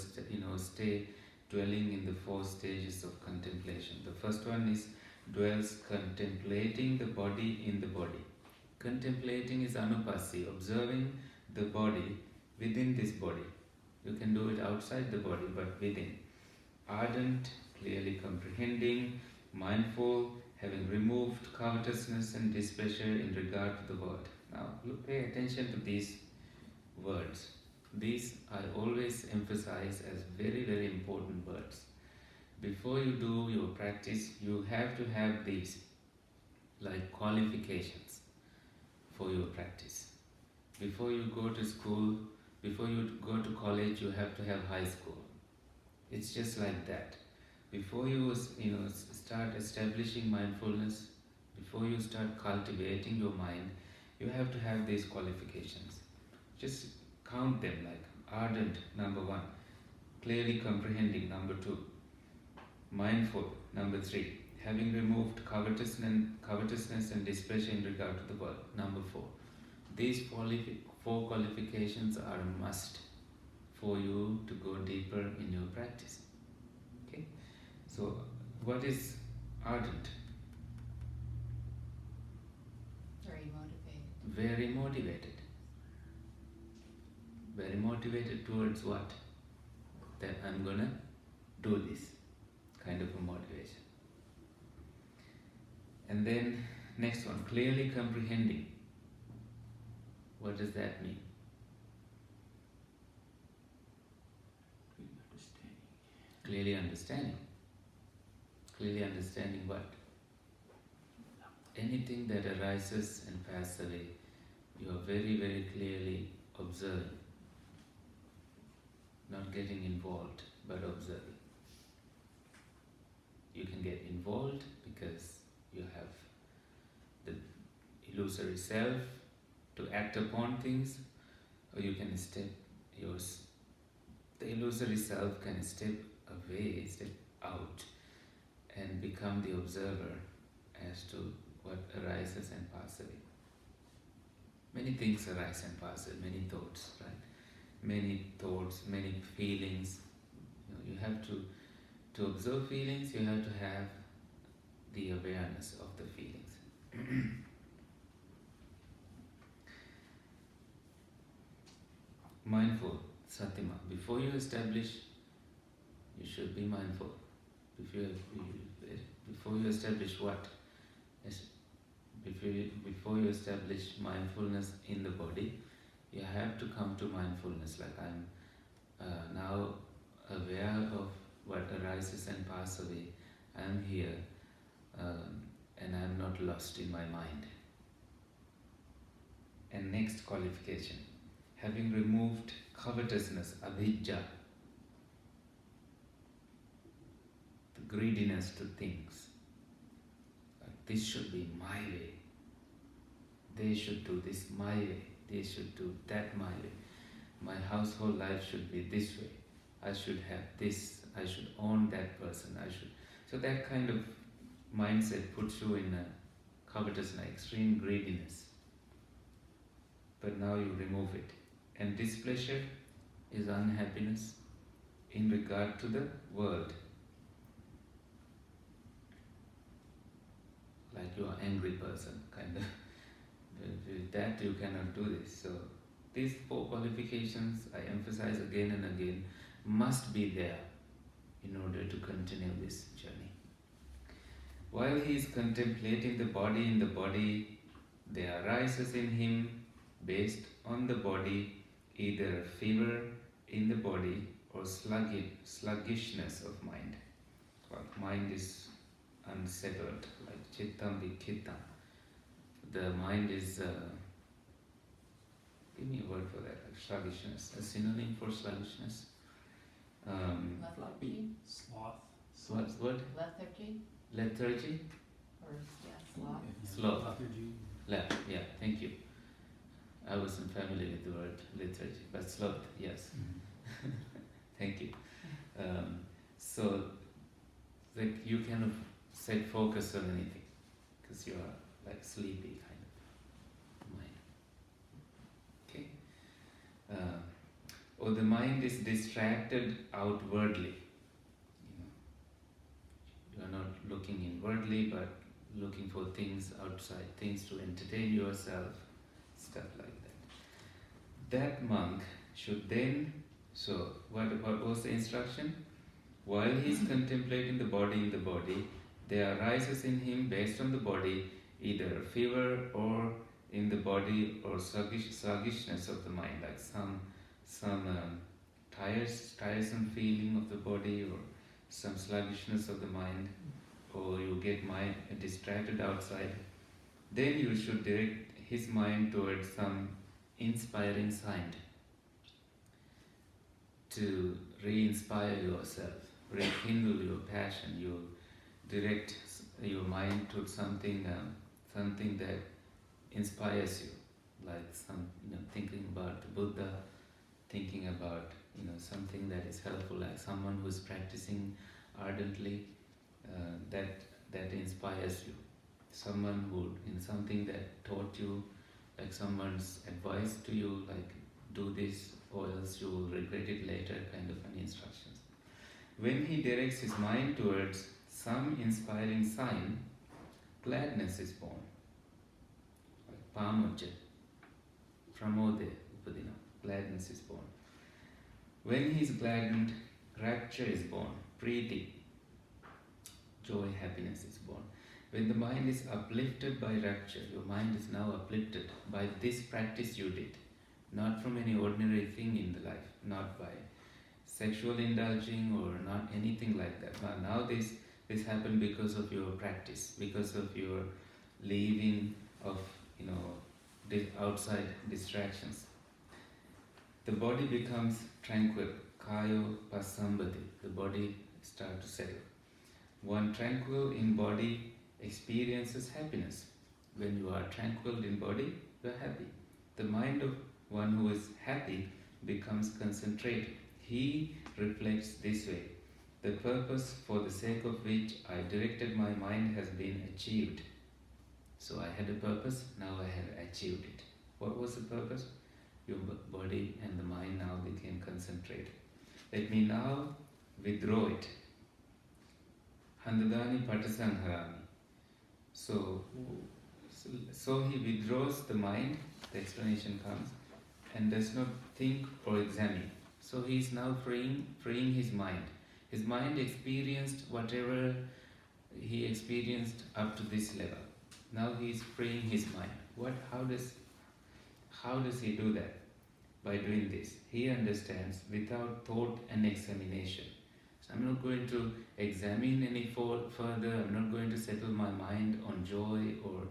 stay dwelling in the four stages of contemplation. The first one is dwells contemplating the body in the body. Contemplating is Anupassaya, observing the body within this body. You can do it outside the body, but within. Ardent, clearly comprehending, mindful, having removed covetousness and displeasure in regard to the world. Now, pay attention to these words. These I always emphasize as very, very important words. Before you do your practice, you have to have these, like qualifications for your practice. Before you go to school, before you go to college, you have to have high school. It's just like that. Before you start establishing mindfulness, before you start cultivating your mind, you have to have these qualifications. Just count them, like ardent, number 1, clearly comprehending, number 2, mindful, number 3, having removed covetousness and displeasure in regard to the world, number 4. These 4 qualifications are a must for you to go deeper in your practice. Okay? So, what is ardent? Very motivated. Very motivated. Very motivated towards what? That I'm gonna do this. Kind of a motivation. And then, next one, clearly comprehending. What does that mean? Clearly understanding. Clearly understanding. Clearly understanding what? Anything that arises and passes away, you are very, very clearly observing. Not getting involved, but observing. You can get involved because you have the illusory self to act upon things, or you can the illusory self can step away, step out, and become the observer as to what arises and passes away. Many things arise and pass away, many thoughts, right? Many thoughts, many feelings. You have to observe feelings, you have to have the awareness of the feelings. Mindful, Satima. Before you establish, you should be mindful. Before you establish what? Before you establish mindfulness in the body, you have to come to mindfulness. Like I'm now aware of what arises and passes away. I'm here, and I'm not lost in my mind. And next qualification, having removed covetousness, avijja, the greediness to things. Like, this should be my way. They should do this my way. They should do that my way. My household life should be this way. I should have this. I should own that person. So that kind of mindset puts you in a covetousness, extreme greediness. But now you remove it. And displeasure is unhappiness in regard to the world. Like you are an angry person, kind of. With that you cannot do this. So these 4 qualifications, I emphasize again and again, must be there in order to continue this journey. While he is contemplating the body in the body, there arises in him, based on the body, either fever in the body or sluggishness of mind. Like mind is unsettled, like chittam vikhitam. The mind is, give me a word for that, like sluggishness, a synonym for sluggishness. Lethargy? Sloth. What? Lethargy? Lethargy? Or, yeah, sloth. Sloth. Lethargy. Yeah, thank you. I wasn't familiar with the word lethargy, but sloth, yes. Mm-hmm. Thank you. So, like you cannot set focus on anything because you are like sleepy kind of mind. Okay. Or the mind is distracted outwardly. You are not looking inwardly, but looking for things outside, things to entertain yourself, stuff like that. That monk should then, so what was the instruction? While he is contemplating the body in the body, there arises in him, based on the body, either a fever or in the body or sluggishness of the mind, like some tiresome feeling of the body or some sluggishness of the mind, or you get distracted outside. Then you should direct his mind towards some inspiring sign to re-inspire yourself. rekindle your passion, you direct your mind to something that inspires you, like thinking about the Buddha, thinking about something that is helpful, like someone who is practicing ardently, that inspires you. Someone who in something that taught you, like someone's advice to you, like do this or else you will regret it later, kind of an instructions. When he directs his mind towards some inspiring sign, gladness is born. Like pamojja, pramode, upadina, gladness is born. When he is gladdened, rapture is born, preeti, joy, happiness is born. When the mind is uplifted by rapture, your mind is now uplifted by this practice you did, not from any ordinary thing in the life, not by sexual indulging or not anything like that. But now this happened because of your practice, because of your leaving of outside distractions. The body becomes tranquil, kayo pasambati. The body starts to settle. One tranquil in body experiences happiness. When you are tranquil in body, you are happy. The mind of one who is happy becomes concentrated. He reflects this way: the purpose for the sake of which I directed my mind has been achieved. So I had a purpose, now I have achieved it. What was the purpose? Your body and the mind now became concentrated. Let me now withdraw it. Handadani patasanharami. So he withdraws the mind, the explanation comes, and does not think or examine. So he is now freeing his mind. His mind experienced whatever he experienced up to this level. Now he is freeing his mind. How does he do that? By doing this. He understands without thought and examination. So I'm not going to examine any further. I'm not going to settle my mind on joy or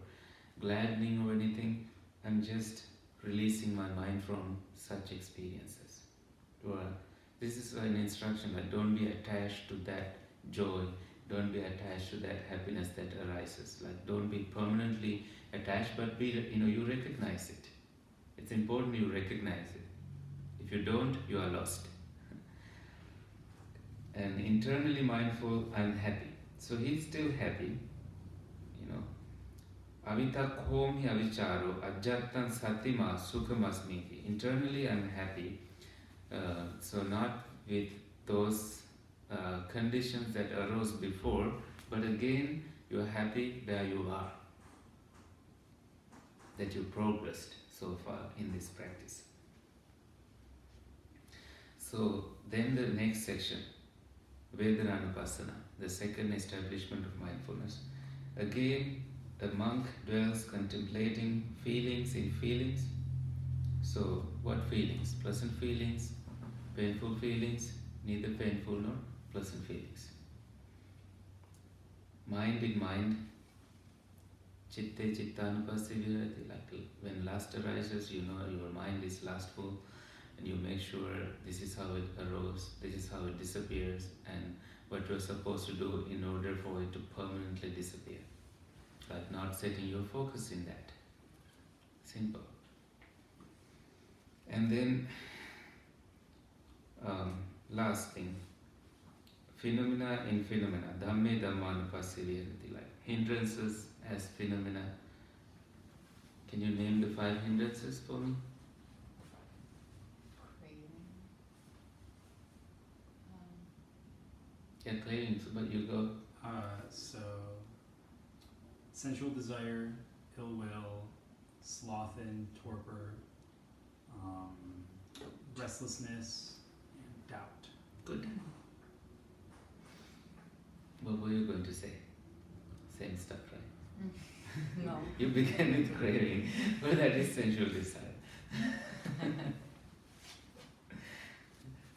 gladdening or anything. I'm just releasing my mind from such experiences. This is an instruction, like don't be attached to that joy, don't be attached to that happiness that arises. Like don't be permanently attached, but you recognize it. It's important you recognize it. If you don't, you are lost. And internally mindful, I'm happy. So he's still happy, Avitakkhom hi avicharo ajjattan satima sukhamasmiti. Internally I'm happy. So not with those conditions that arose before, but again you are happy where you are, that you progressed so far in this practice. So then the next section, Vedanānupassana, the second establishment of mindfulness. Again, the monk dwells contemplating feelings in feelings. So what feelings? Pleasant feelings, painful feelings, neither painful nor pleasant feelings. Mind in mind, chitte chittānupassaya, like when lust arises, your mind is lustful, and you make sure this is how it arose, this is how it disappears, and what you're supposed to do in order for it to permanently disappear. But not setting your focus in that. Simple. And then, last thing, phenomena in phenomena, dhamme dhammanupassaya, like hindrances as phenomena. Can you name the 5 hindrances for me? Craving. Cravings, but you go. So, sensual desire, ill will, sloth and torpor, restlessness, and doubt. Good. What were you going to say? Same stuff, right? No. You began with craving, but that is sensual desire.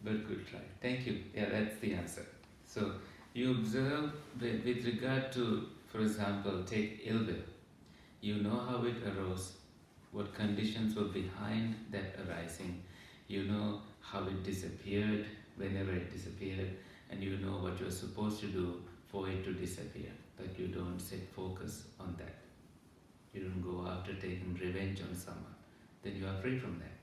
But good try. Thank you. Yeah, that's the answer. So you observe with regard to, for example, take ill will. You know how it arose, what conditions were behind that arising. You know how it disappeared, whenever it disappeared, and you know what you're supposed to do for it to disappear. That you don't set focus on that. You don't go after taking revenge on someone. Then you are free from that.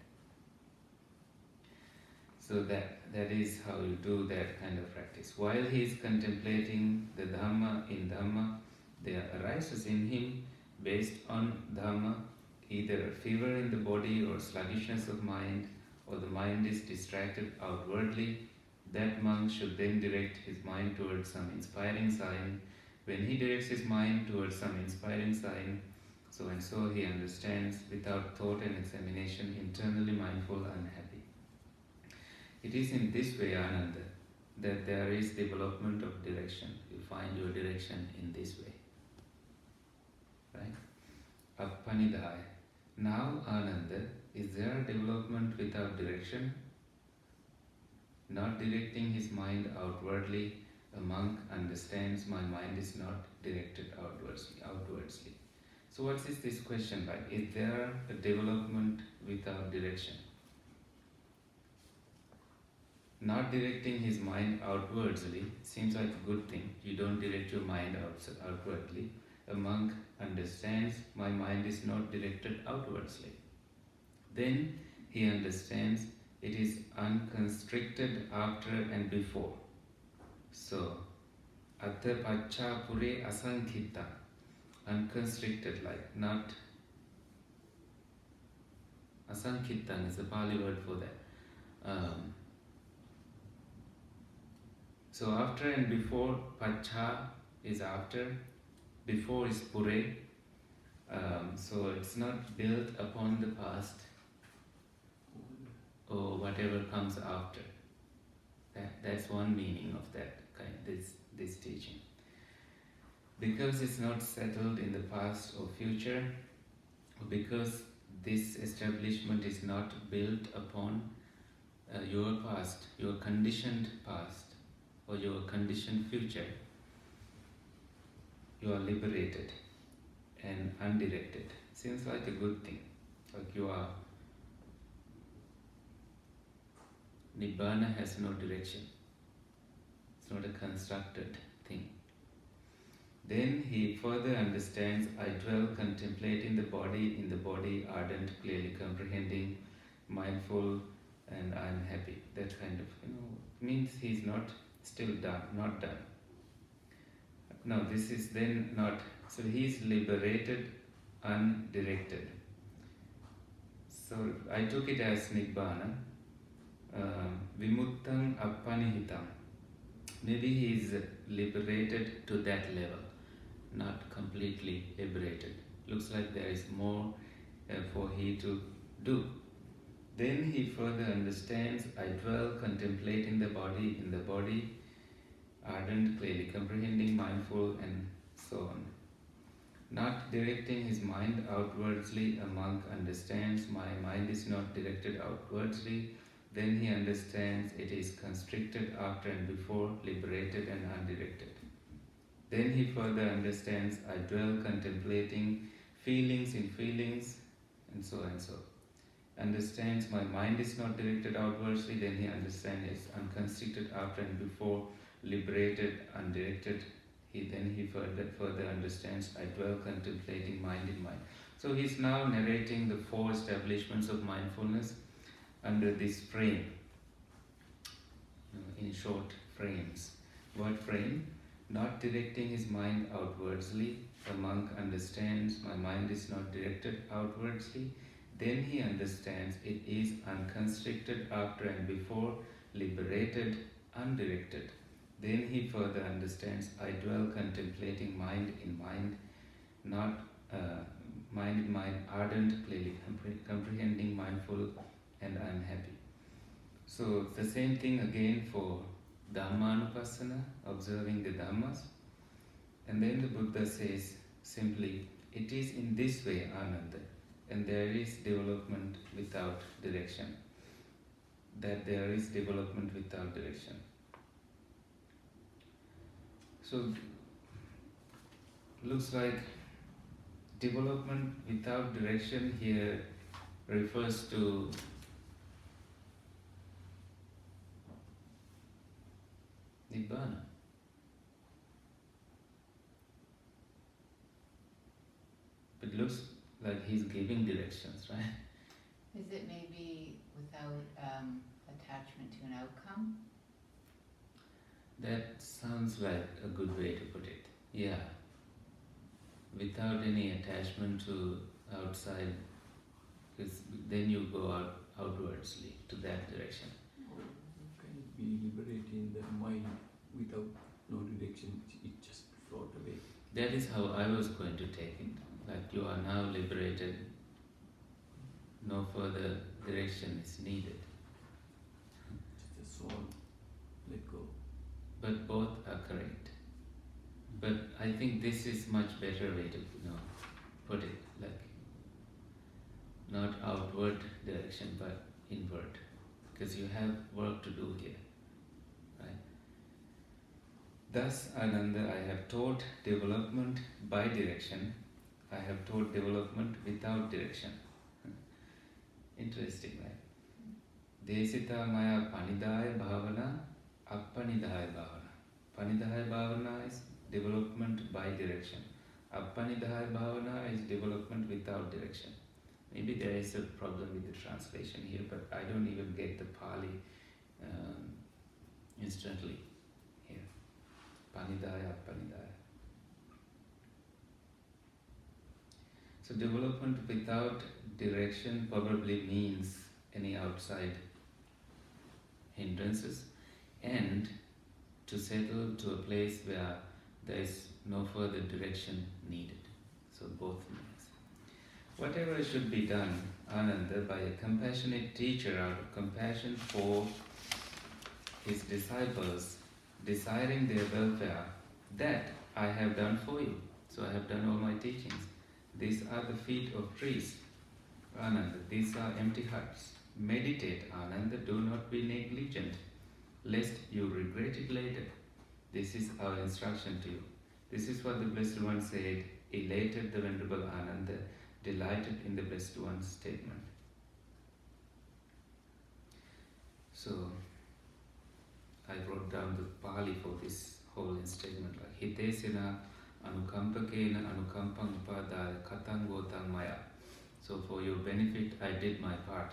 So that is how you do that kind of practice. While he is contemplating the Dhamma in Dhamma, there arises in him, based on Dhamma, either a fever in the body or sluggishness of mind, or the mind is distracted outwardly. That monk should then direct his mind towards some inspiring sign. When he directs his mind towards some inspiring sign, so and so he understands without thought and examination, internally mindful and happy. It is in this way, Ananda, that there is development of direction. You find your direction in this way. Right? Appanidhaya. Now, Ananda, is there a development without direction? Not directing his mind outwardly, a monk understands my mind is not directed outwardsly. So what is this question like? Is there a development without direction? Not directing his mind outwardly seems like a good thing. You don't direct your mind outwardly. A monk understands my mind is not directed outwardly. Then he understands it is unconstricted after and before. So, atta pacha pure asankhita, unconstricted, like not. Asankhitan is the Pali word for that. So after and before, pacha is after, before is pure. So it's not built upon the past or whatever comes after. That's one meaning of that kind, this teaching. Because it's not settled in the past or future, or because this establishment is not built upon your past, your conditioned past, or your conditioned future, you are liberated and undirected. Seems like a good thing. Like you are. Nibbana has no direction. It's not a constructed thing. Then he further understands, I dwell contemplating the body, in the body, ardent, clearly comprehending, mindful, and I am happy. That kind of, means he's not still done, not done. No, this is then not, so he is liberated, undirected. So I took it as Nibbana, Vimuttam Appanihitam. Maybe he is liberated to that level, not completely liberated. Looks like there is more for he to do. Then he further understands, I dwell contemplating the body, in the body, ardent, clearly comprehending, mindful, and so on. Not directing his mind outwardly, a monk understands, my mind is not directed outwardly. Then he understands it is constricted after and before, liberated and undirected. Then he further understands, I dwell contemplating feelings in feelings, and so and so. Understands my mind is not directed outwardly, then he understands it's unconstricted after and before, liberated, undirected. Then he further understands, I dwell contemplating mind in mind. So he's now narrating the 4 establishments of mindfulness under this frame, in short frames. What frame? Not directing his mind outwardly. The monk understands, my mind is not directed outwardly. Then he understands it is unconstricted after and before, liberated, undirected. Then he further understands, I dwell contemplating mind in mind, not mind in mind, ardent, clearly comprehending, mindful, and I am happy. So the same thing again for Dhammanupassana, observing the Dhammas. And then the Buddha says simply, it is in this way, Ananda, and there is development without direction. That there is development without direction. So, looks like development without direction here refers to Nibbana. It looks like he's giving directions, right? Is it maybe without attachment to an outcome? That sounds like a good way to put it. Yeah. Without any attachment to outside, because then you go outwardsly to that direction. Or can it be liberating the mind without no direction, it just float away? That is how I was going to take it. Like you are now liberated, no further direction is needed. Just the soul, let go. But both are correct. But I think this is much better way to put it, like not outward direction but inward, because you have work to do here, right? Thus, Ananda, I have taught development by direction. I have taught development without direction. Interesting, right? Desita maya panidaya bhavana, appanidaya bhavana. Panidaya bhavana is development by direction. Appanidaya bhavana is development without direction. Maybe there is a problem with the translation here, but I don't even get the Pali instantly here. Panidaya, appanidaya. So development without direction probably means any outside hindrances, and to settle to a place where there is no further direction needed. So both means. Whatever should be done, Ananda, by a compassionate teacher out of compassion for his disciples, desiring their welfare, that I have done for you. So I have done all my teachings. These are the feet of trees, Ananda. These are empty huts. Meditate, Ananda. Do not be negligent, lest you regret it later. This is our instruction to you. This is what the Blessed One said, elated the Venerable Ananda, delighted in the Blessed One's statement. So, I wrote down the Pali for this whole statement, like Hitesena anukampakena anukampang upadaya katang gotang maya. So for your benefit, I did my part.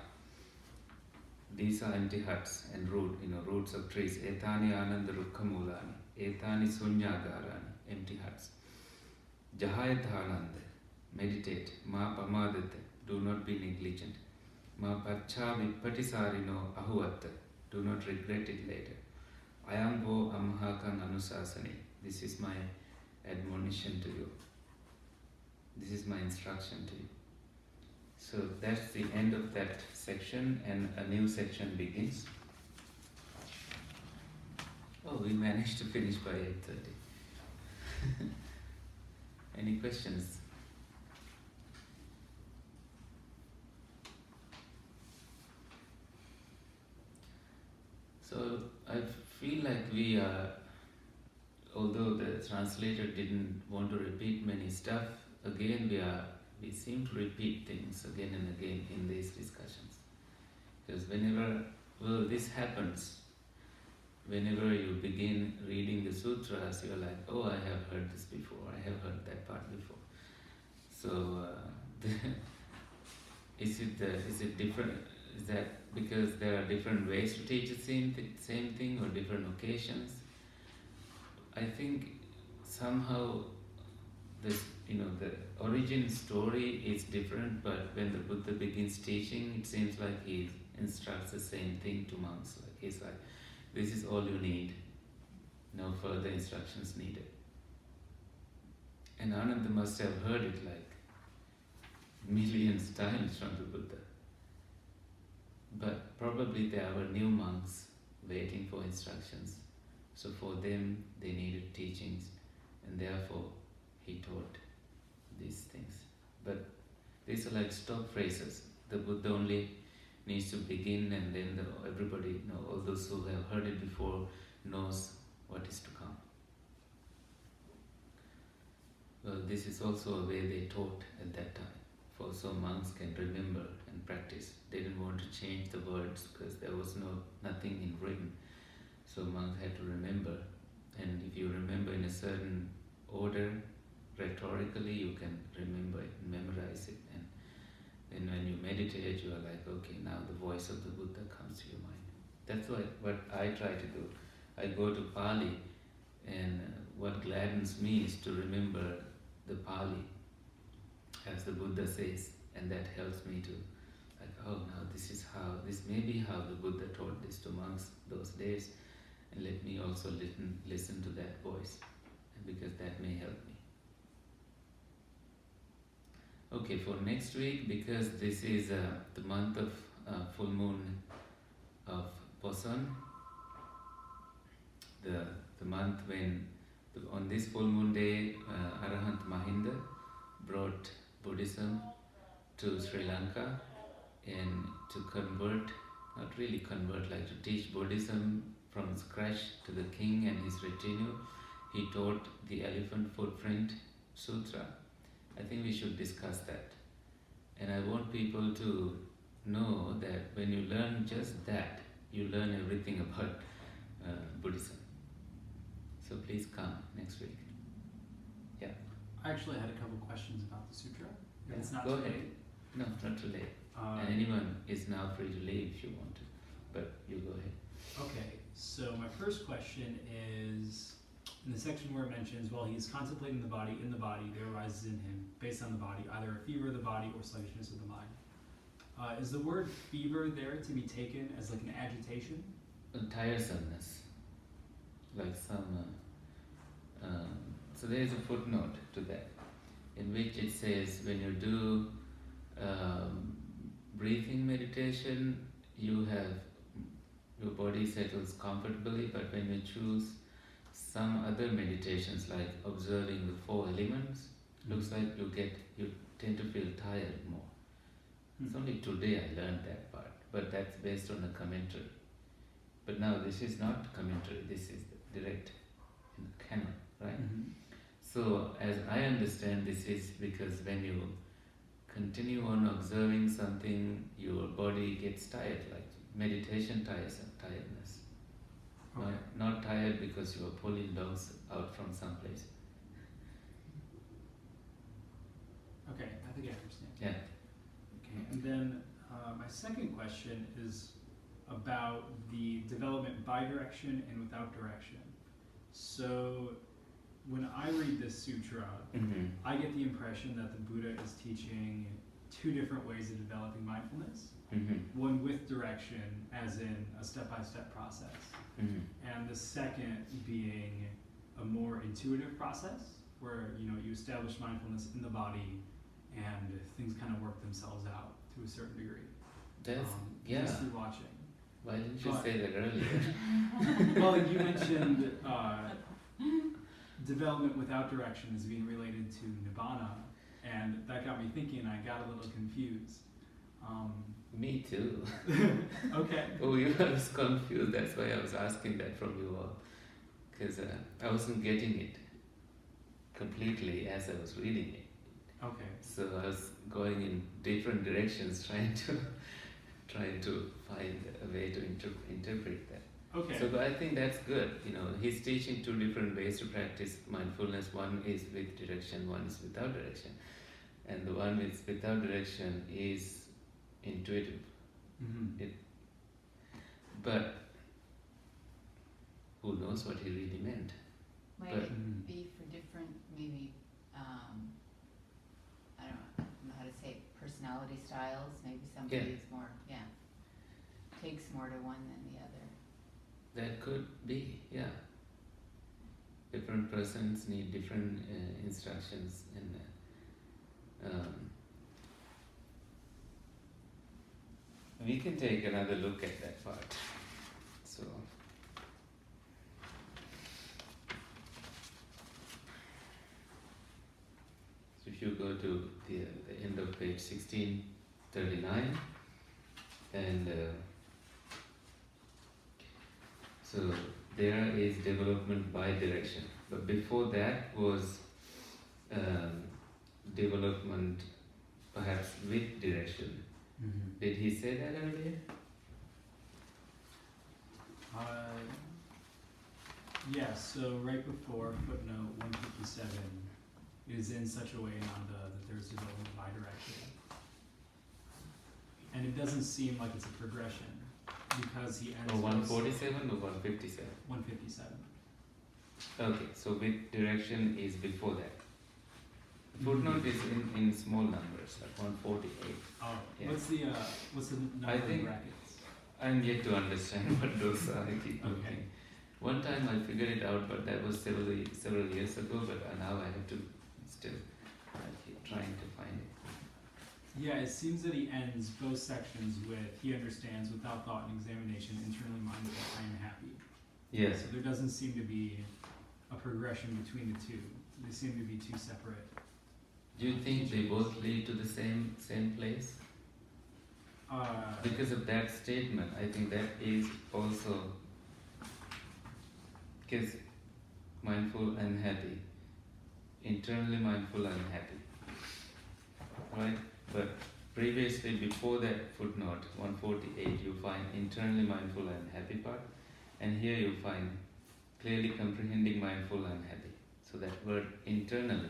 These are empty huts and roots of trees. Etani ananda rukkhamulani. Etani sunyagarani. Empty huts. Jahayathananda. Meditate. Ma pamadate. Do not be negligent. Ma pacha vipatisarino ahuvatta. Do not regret it later. Ayambo amhakan anusasani. This is my admonition to you. This is my instruction to you. So that's the end of that section, and a new section begins. Oh, we managed to finish by 8:30. Any questions? So I feel like we are, although the translator didn't want to repeat many stuff, again we seem to repeat things again and again in these discussions. Because whenever this happens, whenever you begin reading the sutras, you're like, oh, I have heard this before, I have heard that part before. So is it different? Is that because there are different ways to teach the same thing or different occasions? I think somehow the origin story is different, but when the Buddha begins teaching, it seems like he instructs the same thing to monks. Like he's like, this is all you need, no further instructions needed. And Ananda must have heard it like millions times from the Buddha. But probably there were new monks waiting for instructions. So for them, they needed teachings, and therefore he taught these things. But these are like stop phrases. The Buddha only needs to begin, and then everybody, all those who have heard it before, knows what is to come. Well, this is also a way they taught at that time, for so monks can remember and practice. They didn't want to change the words because there was nothing in written. So monks had to remember, and if you remember in a certain order, rhetorically, you can remember it, memorize it, and then when you meditate, you are like, okay, now the voice of the Buddha comes to your mind. That's what I try to do. I go to Pali, and what gladdens me is to remember the Pali, as the Buddha says, and that helps me to, like, oh, now this may be how the Buddha taught this to monks those days, and let me also listen to that voice, because that may help me. Okay, for next week, because this is the month of full moon of Poson, the month when, on this full moon day, Arahant Mahinda brought Buddhism to Sri Lanka, and to convert, not really convert, like to teach Buddhism from scratch to the king and his retinue. He taught the Elephant Footprint Sutra. I think we should discuss that. And I want people to know that when you learn just that, you learn everything about Buddhism. So please come next week. Yeah. I actually had a couple questions about the sutra. If it's not Go too ahead. late. No, not too late. And anyone is now free to leave if you want to. But you go ahead. Okay, so my first question is, in the section where it mentions, while he is contemplating the body, in the body, there arises in him, based on the body, either a fever of the body or sluggishness of the mind. Is the word fever there to be taken as like an agitation? Tiresomeness. Like some... so there is a footnote to that, in which it says when you do breathing meditation, your body settles comfortably, but when you choose some other meditations like observing the 4 elements, looks like you tend to feel tired more. It's only today I learned that part, but that's based on a commentary. But now this is not commentary, this is direct in the canon, right? Mm-hmm. So as I understand, this is because when you continue on observing something, your body gets tired, like meditation tiredness. Okay. Not tired because you are pulling dogs out from someplace. Okay, I think I understand. Yeah. Okay, and then my second question is about the development by direction and without direction. So when I read this sutra, I get the impression that the Buddha is teaching 2 different ways of developing mindfulness. One with direction, as in a step-by-step process, and the second being a more intuitive process, where you establish mindfulness in the body, and things kind of work themselves out to a certain degree. That's Just through watching. Why didn't you say that earlier? Well, you mentioned development without direction as being related to nibbana, and that got me thinking. I got a little confused. Me too. Okay. Oh, you was confused. That's why I was asking that from you all, because I wasn't getting it completely as I was reading it. Okay. So I was going in different directions, trying to find a way to interpret that. Okay. So but I think that's good. He's teaching 2 different ways to practice mindfulness. One is with direction, one is without direction. And the one without direction is intuitive. But who knows what he really meant? Might it be for different, maybe, I don't know how to say it, personality styles? Maybe somebody is more, takes more to one than the other. That could be, yeah. Different persons need different instructions, and we can take another look at that part. So if you go to the end of page 1639, and so there is development by direction, but before that was development perhaps with direction. Did he say that earlier? Yeah, so right before footnote 157, it is in such a way, Nanda, that there's development bidirectional. And it doesn't seem like it's a progression, because he ends Or with 147 or 157? 157. Okay, so with direction is before that. Footnote is in small numbers, like 148. Oh, Yeah. what's the number I in think- brackets? I'm yet to understand what those are. I keep Okay. looking. One time I figured it out, but that was several years ago. But now I have to still keep trying to find it. Yeah, it seems that he ends both sections with, he understands without thought and examination, internally minded, I am happy. Yes. So there doesn't seem to be a progression between the two. They seem to be two separate. Do you think they both lead to the same place? Because of that statement, I think that is also because mindful and happy, internally mindful and happy, right? But previously, before that footnote 148, you find internally mindful and happy part, and here you find clearly comprehending mindful and happy. So that word internally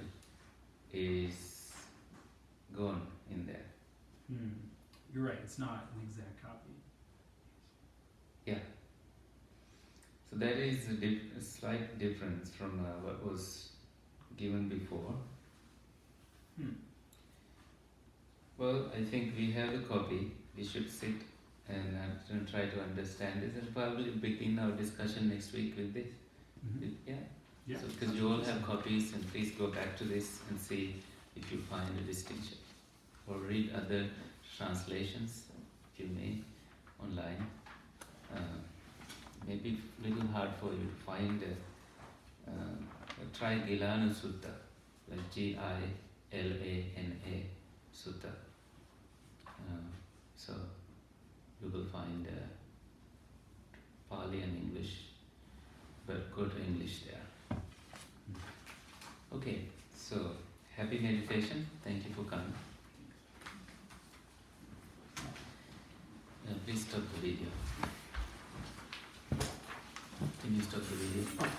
is gone in there. You're right, it's not an exact copy. Yeah. So that is a slight difference from what was given before. Well, I think we have a copy. We should sit and try to understand this and probably begin our discussion next week with this. Yeah. Yeah. So because you all have copies, and please go back to this and see if you find a distinction. Or read other translations, if you may, online. Maybe a little hard for you to find. Try Gilāna Sutta, like Gilāna Sutta. So you will find Pali and English, but go to English there. Okay, so happy meditation. Thank you for coming. Please stop the video. Can you stop the video?